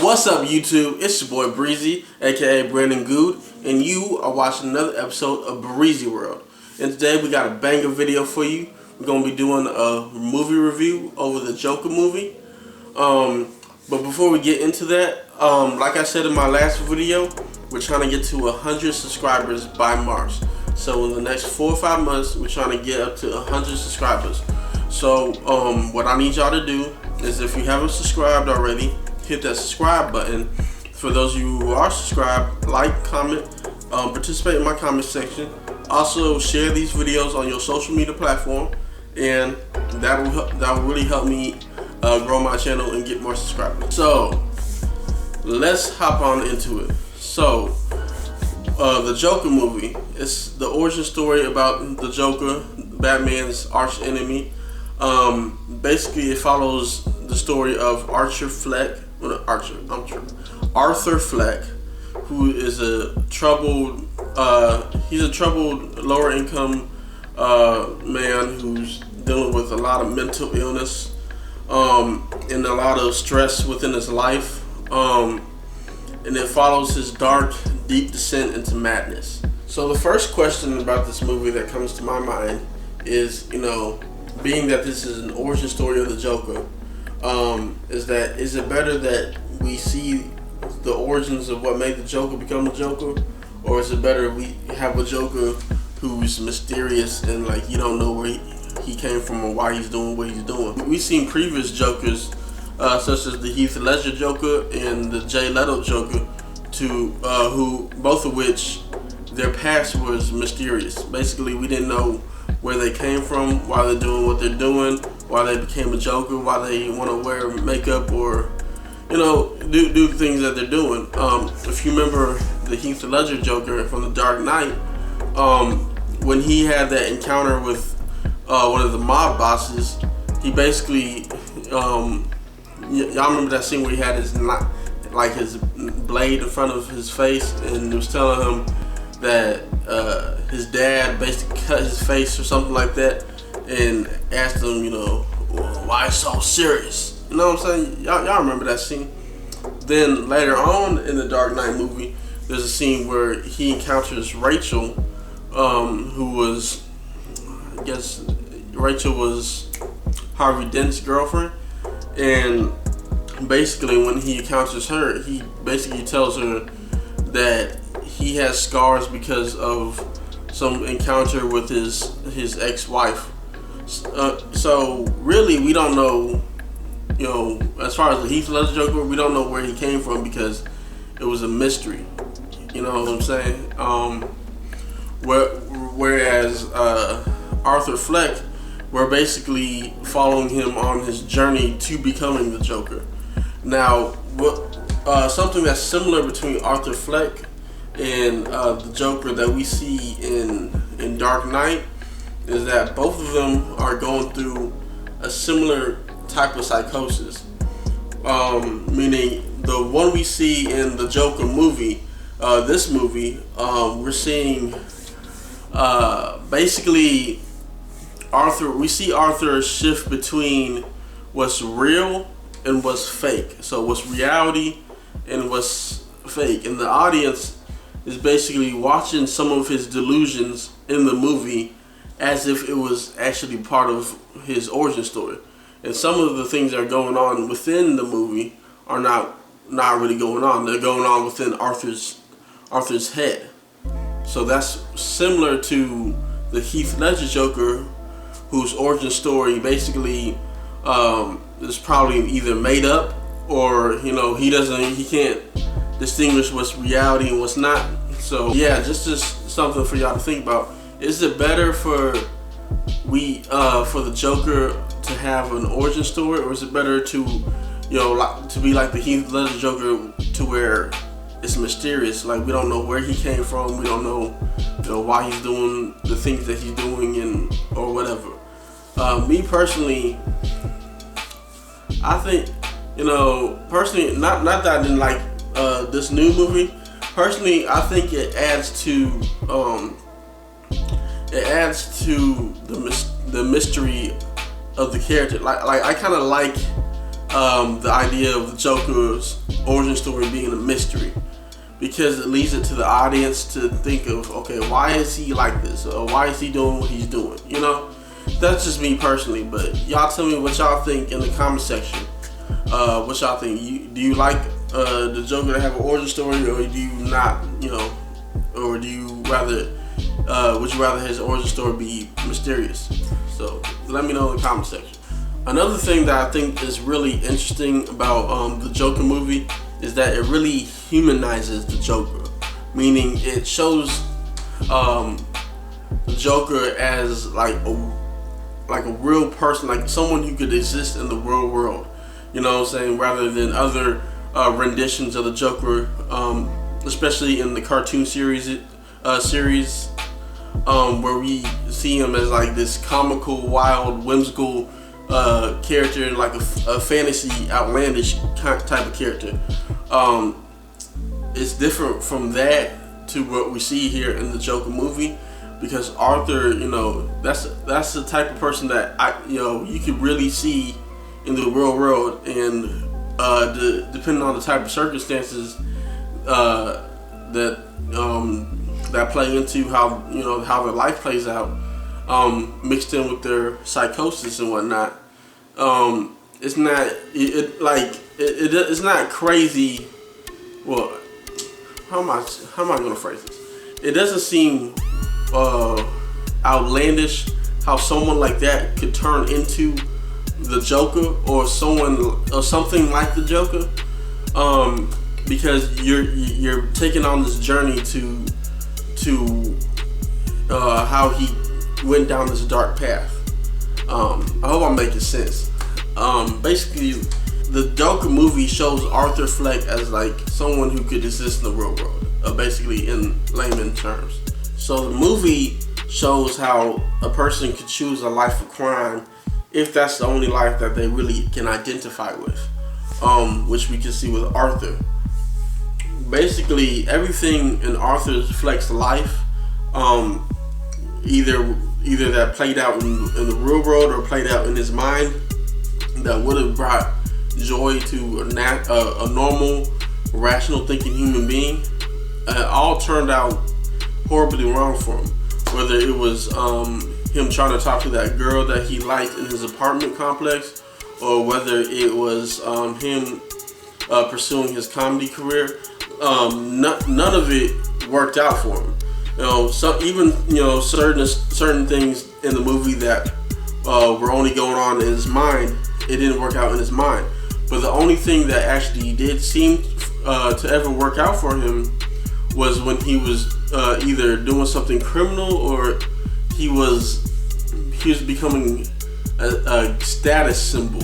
What's up, YouTube? It's your boy Breezy, aka Brandon Good, and you are watching another episode of Breezy World. And today we got a banger video for you. We're gonna be doing a movie review over the Joker movie. But before we get into that, like I said in my last video, we're trying to get to 100 subscribers by March. So in the next 4 or 5 months, we're trying to get up to 100 subscribers. So what I need y'all to do is, if you haven't subscribed already, hit that subscribe button. For those of you who are subscribed, like, comment, participate in my comment section. Also share these videos on your social media platform, and that will really help me grow my channel and get more subscribers. So let's hop on into it. So the Joker movie, it's the origin story about the Joker, Batman's arch enemy. Basically it follows the story of Arthur Fleck, who is a troubled lower income man who's dealing with a lot of mental illness and a lot of stress within his life, and it follows his dark, deep descent into madness. So the first question about this movie that comes to my mind is, being that this is an origin story of the Joker, is it better that we see the origins of what made the Joker become the Joker, or is it better we have a Joker who's mysterious and you don't know where he came from or why he's doing what he's doing? We've seen previous Jokers, such as the Heath Ledger Joker and the Jared Leto Joker, who both of which their past was mysterious. Basically, we didn't know where they came from, why they're doing what they're doing, why they became a Joker, why they want to wear makeup or do things that they're doing. If you remember the Heath Ledger Joker from The Dark Knight, when he had that encounter with one of the mob bosses, he basically y'all remember that scene where he had his blade in front of his face and was telling him that his dad basically cut his face or something like that, and asked him, why so serious? You know what I'm saying? Y'all remember that scene? Then later on in the Dark Knight movie, there's a scene where he encounters Rachel, who was, I guess Rachel was Harvey Dent's girlfriend, and basically when he encounters her, he basically tells her that he has scars because of some encounter with his ex-wife. So really, we don't know, as far as the Heath Ledger Joker, we don't know where he came from because it was a mystery. You know what I'm saying? Whereas Arthur Fleck, we're basically following him on his journey to becoming the Joker. Now, something that's similar between Arthur Fleck and the Joker that we see in Dark Knight is that both of them are going through a similar type of psychosis. Meaning the one we see in the Joker movie, this movie, we're seeing basically we see Arthur shift between what's real and what's fake. So what's reality and what's fake. And the audience is basically watching some of his delusions in the movie as if it was actually part of his origin story. And some of the things that are going on within the movie are not really going on. They're going on within Arthur's head. So that's similar to the Heath Ledger Joker, whose origin story basically is probably either made up or he can't distinguish what's reality and what's not. So yeah, just something for y'all to think about. Is it better for the Joker to have an origin story, or is it better to to be like the Heath Ledger Joker, to where it's mysterious, like we don't know where he came from, we don't know why he's doing the things that he's doing or whatever. Me personally, I think personally, not that I didn't like this new movie. Personally, I think it adds to the mystery of the character. Like I kind of like the idea of the Joker's origin story being a mystery, because it leads it to the audience to think of, okay, why is he like this? Or why is he doing what he's doing? You know, that's just me personally. But y'all tell me what y'all think in the comment section. What y'all think? Do you like the Joker to have an origin story, or do you not? You know, or do you rather? Would you rather his origin story be mysterious? So let me know in the comment section. Another thing that I think is really interesting about the Joker movie is that it really humanizes the Joker, meaning it shows the Joker as like a real person, like someone who could exist in the real world. You know what I'm saying? Rather than other renditions of the Joker, especially in the cartoon series, where we see him as like this comical, wild, whimsical character, like a fantasy, outlandish type of character. It's different from that to what we see here in the Joker movie, because Arthur, you know, that's the type of person that you could really see in the real world, and depending on the type of circumstances that play into how their life plays out, mixed in with their psychosis and whatnot. It's not it's not crazy. Well, how am I gonna phrase this? It doesn't seem outlandish how someone like that could turn into the Joker, or something like the Joker, because you're taking on this journey to how he went down this dark path. I hope I'm making sense. Basically, the Joker movie shows Arthur Fleck as like someone who could exist in the real world, basically in layman terms. So the movie shows how a person could choose a life of crime if that's the only life that they really can identify with, which we can see with Arthur. Basically, everything in Arthur Fleck's life, either that played out in the real world or played out in his mind, that would have brought joy to a normal, rational thinking human being, all turned out horribly wrong for him. Whether it was him trying to talk to that girl that he liked in his apartment complex, or whether it was him pursuing his comedy career, none of it worked out for him. Certain things in the movie that were only going on in his mind, it didn't work out in his mind. But the only thing that actually did seem to ever work out for him was when he was either doing something criminal, or he was becoming a status symbol.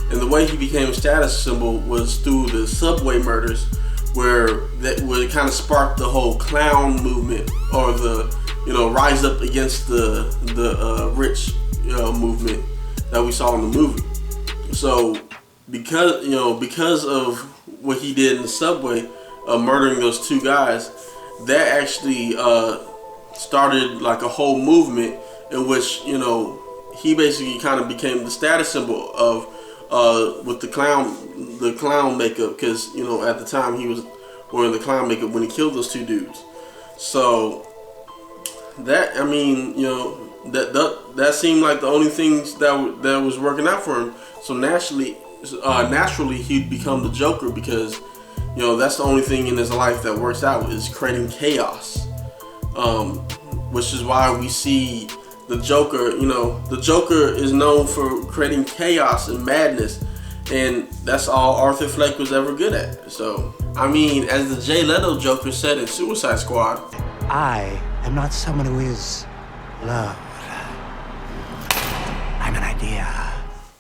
And the way he became a status symbol was through the subway murders, where it kind of sparked the whole clown movement, or the rise up against the rich movement that we saw in the movie. So because of what he did in the subway, murdering those two guys, that actually started like a whole movement in which he basically kind of became the status symbol of with the clown makeup, because at the time he was wearing the clown makeup when he killed those two dudes. So that that seemed like the only things that was working out for him. So naturally he'd become the Joker, because that's the only thing in his life that works out, is creating chaos. Which is why we see the Joker. The Joker is known for creating chaos and madness, and that's all Arthur Fleck was ever good at. So, as the Jay Leto Joker said in Suicide Squad, I am not someone who is loved. I'm an idea.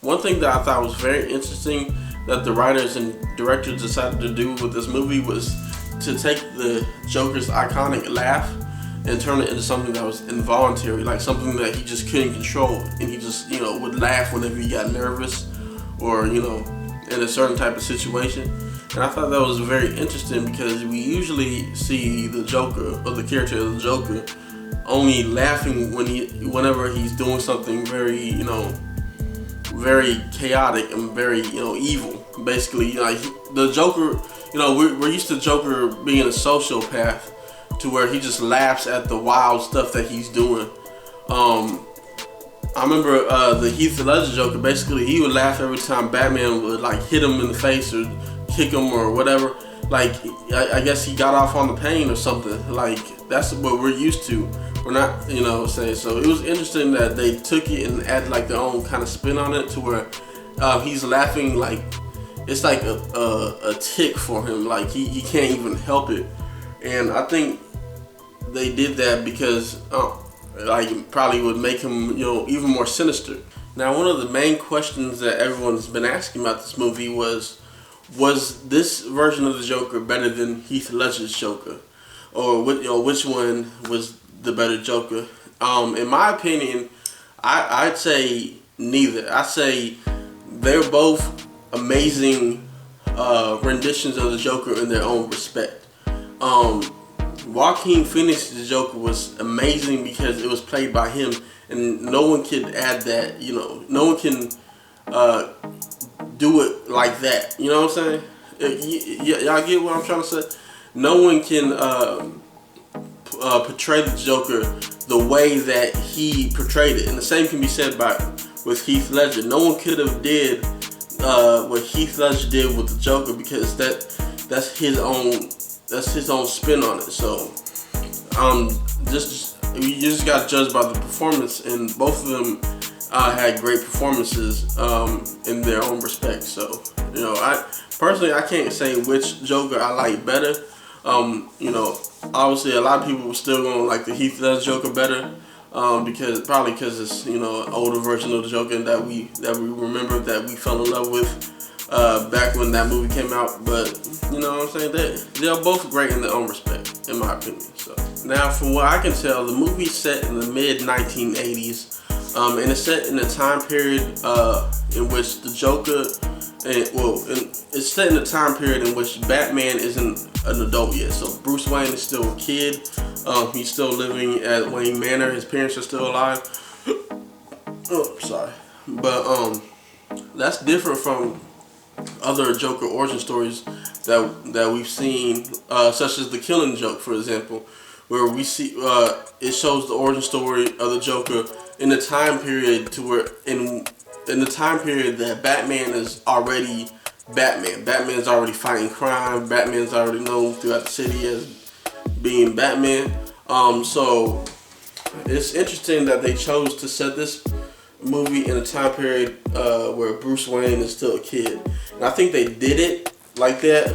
One thing that I thought was very interesting that the writers and directors decided to do with this movie was to take the Joker's iconic laugh and turn it into something that was involuntary, like something that he just couldn't control, and he just would laugh whenever he got nervous, or in a certain type of situation. And I thought that was very interesting, because we usually see the Joker, or the character of the Joker, only laughing whenever he's doing something very very chaotic and very, evil. Basically, like the Joker, we're used to Joker being a sociopath to where he just laughs at the wild stuff that he's doing. I remember the Heath Ledger Joker. Basically, he would laugh every time Batman would like hit him in the face or kick him or whatever. Like I guess he got off on the pain or something. Like that's what we're used to. We're not, saying. So it was interesting that they took it and added like their own kind of spin on it to where he's laughing like it's like a tick for him. Like he can't even help it. And I think they did that because like probably would make him even more sinister. Now, one of the main questions that everyone's been asking about this movie was this version of the Joker better than Heath Ledger's Joker, or which one was the better Joker? In my opinion, I'd say neither. I say they're both amazing renditions of the Joker in their own respect. Joaquin Phoenix's Joker was amazing because it was played by him, and no one can add that. No one can do it like that. You know what I'm saying? Y'all get what I'm trying to say? No one can portray the Joker the way that he portrayed it, and the same can be said with Heath Ledger. No one could have did what Heath Ledger did with the Joker because that's his own spin on it. So you just got to judge by the performance, and both of them had great performances in their own respect. So I personally can't say which Joker I like better. Obviously a lot of people were still gonna like the Heath Ledger Joker better because it's an older version of the Joker that we remember, that we fell in love with back when that movie came out. But you know what I'm saying, they're both great in their own respect, in my opinion. So now, from what I can tell, the movie's set in the mid 1980s, and it's set in a time period in which the Joker, it's set in a time period in which Batman isn't an adult yet. So Bruce Wayne is still a kid. He's still living at Wayne Manor. His parents are still alive. Oh, sorry. But that's different from other Joker origin stories that we've seen, such as The Killing Joke, for example, where we see it shows the origin story of the Joker in the time period to where in the time period that Batman is already Batman. Batman's already fighting crime. Batman's already known throughout the city as being Batman. So it's interesting that they chose to set this movie in a time period where Bruce Wayne is still a kid. And I think they did it like that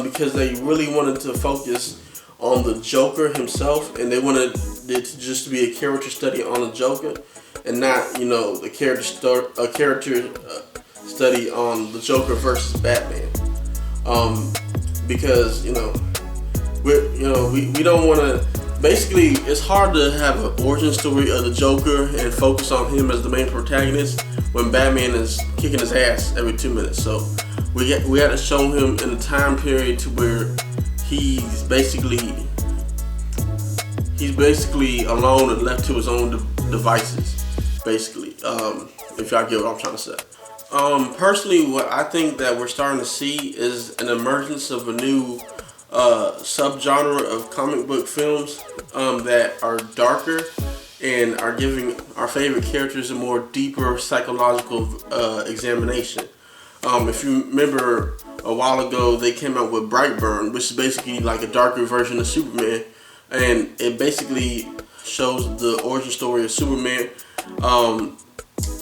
because they really wanted to focus on the Joker himself, and they wanted it to just be a character study on the Joker, and not a character study on the Joker versus Batman. Because we don't want to. Basically, it's hard to have an origin story of the Joker and focus on him as the main protagonist when Batman is kicking his ass every 2 minutes. So we had to show him in a time period to where he's basically alone and left to his own devices. Basically, if y'all get what I'm trying to say. Personally, what I think that we're starting to see is an emergence of a new subgenre of comic book films that are darker and are giving our favorite characters a more deeper psychological examination. If you remember, a while ago they came out with Brightburn, which is basically like a darker version of Superman, and it basically shows the origin story of Superman, and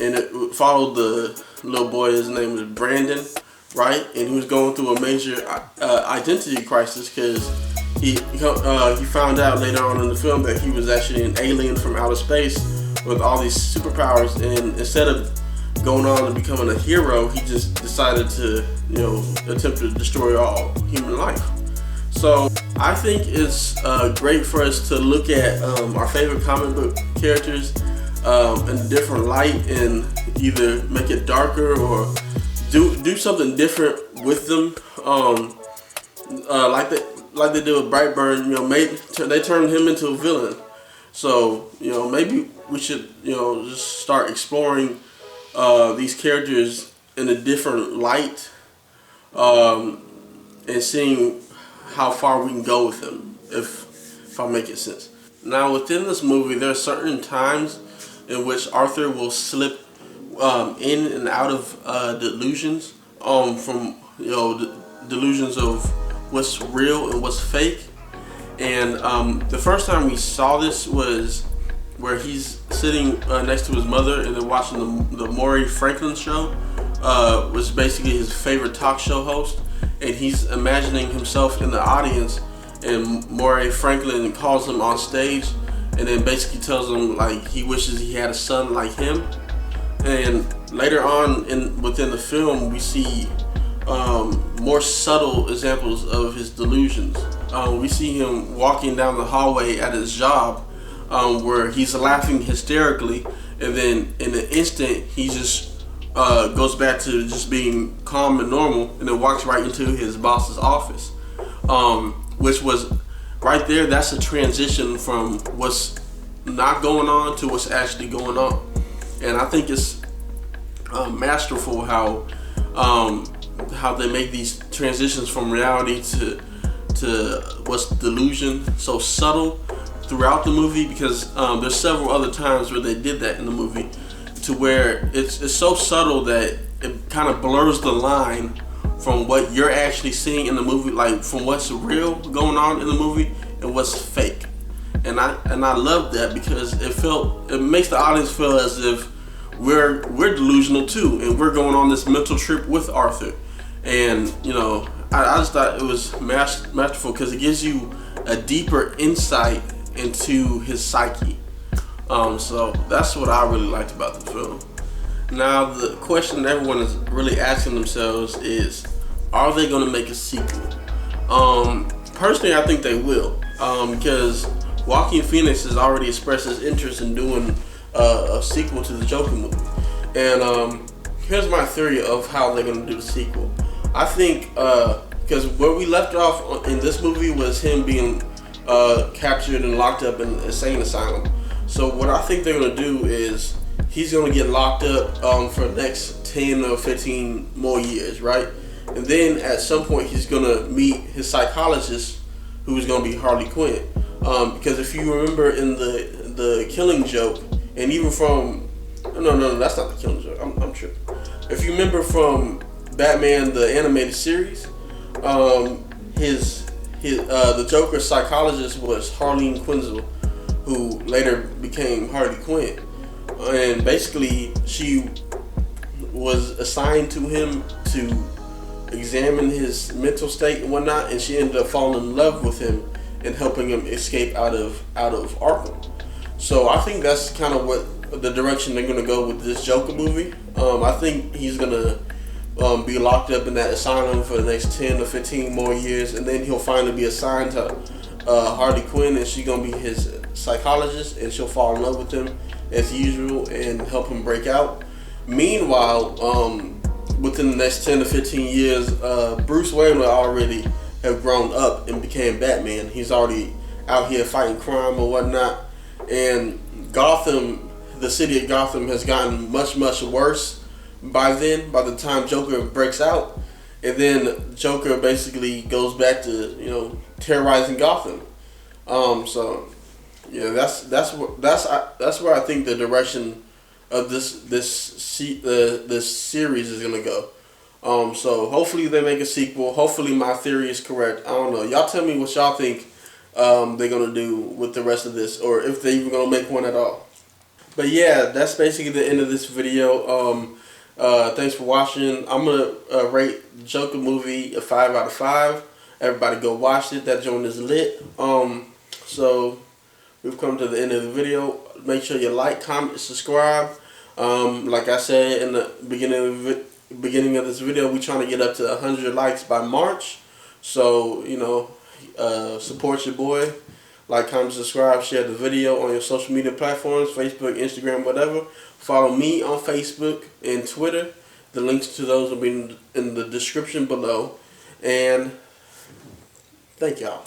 it followed the little boy. His name was Brandon, right? And he was going through a major identity crisis because he found out later on in the film that he was actually an alien from outer space with all these superpowers, and instead of going on and becoming a hero, he just decided to attempt to destroy all human life. So I think it's great for us to look at our favorite comic book characters in a different light, and either make it darker or do something different with them, like they did with Brightburn. They turned him into a villain. So maybe we should just start exploring these characters in a different light, and seeing how far we can go with them, if I'm making sense. Now, within this movie, there are certain times in which Arthur will slip in and out of delusions, from delusions of what's real and what's fake. And the first time we saw this was where he's sitting next to his mother and they're watching the Maury Franklin show, which is basically his favorite talk show host, and he's imagining himself in the audience, and Maury Franklin calls him on stage and then basically tells him like he wishes he had a son like him. And later on within the film, we see more subtle examples of his delusions. We see him walking down the hallway at his job, where he's laughing hysterically, and then in an instant he just goes back to just being calm and normal, and then walks right into his boss's office, which was right there. That's a transition from what's not going on to what's actually going on. And I think it's masterful how they make these transitions from reality to what's delusion, so subtle throughout the movie, because there's several other times where they did that in the movie, to where it's so subtle that it kind of blurs the line from what you're actually seeing in the movie, like from what's real going on in the movie and what's fake. And I love that, because it makes the audience feel as if we're delusional too, and we're going on this mental trip with Arthur. And I just thought it was masterful, because it gives you a deeper insight into his psyche. So that's what I really liked about the film. Now, the question everyone is really asking themselves is, are they going to make a sequel? Personally, I think they will, because Joaquin Phoenix has already expressed his interest in doing a sequel to the Joker movie. And here's my theory of how they're going to do the sequel. I think, because where we left off in this movie was him being captured and locked up in an insane asylum. So what I think they're going to do is he's going to get locked up for the next 10 or 15 more years, right? And then at some point he's going to meet his psychologist, who's going to be Harley Quinn. Because if you remember in the Killing Joke, and even from no, that's not the Killing Joke. I'm tripping. If you remember from Batman the animated series, the Joker's psychologist was Harleen Quinzel, who later became Harley Quinn, and basically she was assigned to him to examine his mental state and whatnot, and she ended up falling in love with him and helping him escape out of Arkham. So I think that's kind of what the direction they're going to go with this Joker movie. I think he's going to be locked up in that asylum for the next 10 or 15 more years, and then he'll finally be assigned to Harley Quinn, and she's going to be his psychologist, and she'll fall in love with him as usual and help him break out. Meanwhile, within the next 10 to 15 years, Bruce Wayne will already have grown up and became Batman. He's already out here fighting crime or whatnot, and Gotham, the city of Gotham, has gotten much, much worse by then, by the time Joker breaks out. And then Joker basically goes back to, terrorizing Gotham. So yeah, that's where I think the direction of this series is gonna go. So hopefully they make a sequel. Hopefully my theory is correct. I don't know. Y'all tell me what y'all think they're gonna do with the rest of this, or if they even gonna make one at all. But yeah, that's basically the end of this video. Thanks for watching. I'm gonna rate Joker movie a 5 out of 5. Everybody go watch it. That joint is lit. So we've come to the end of the video. Make sure you like, comment, subscribe. Like I said in the beginning of this video, we're trying to get up to 100 likes by March. So support your boy. Like, comment, subscribe, share the video on your social media platforms, Facebook, Instagram, whatever. Follow me on Facebook and Twitter. The links to those will be in the description below. And thank y'all.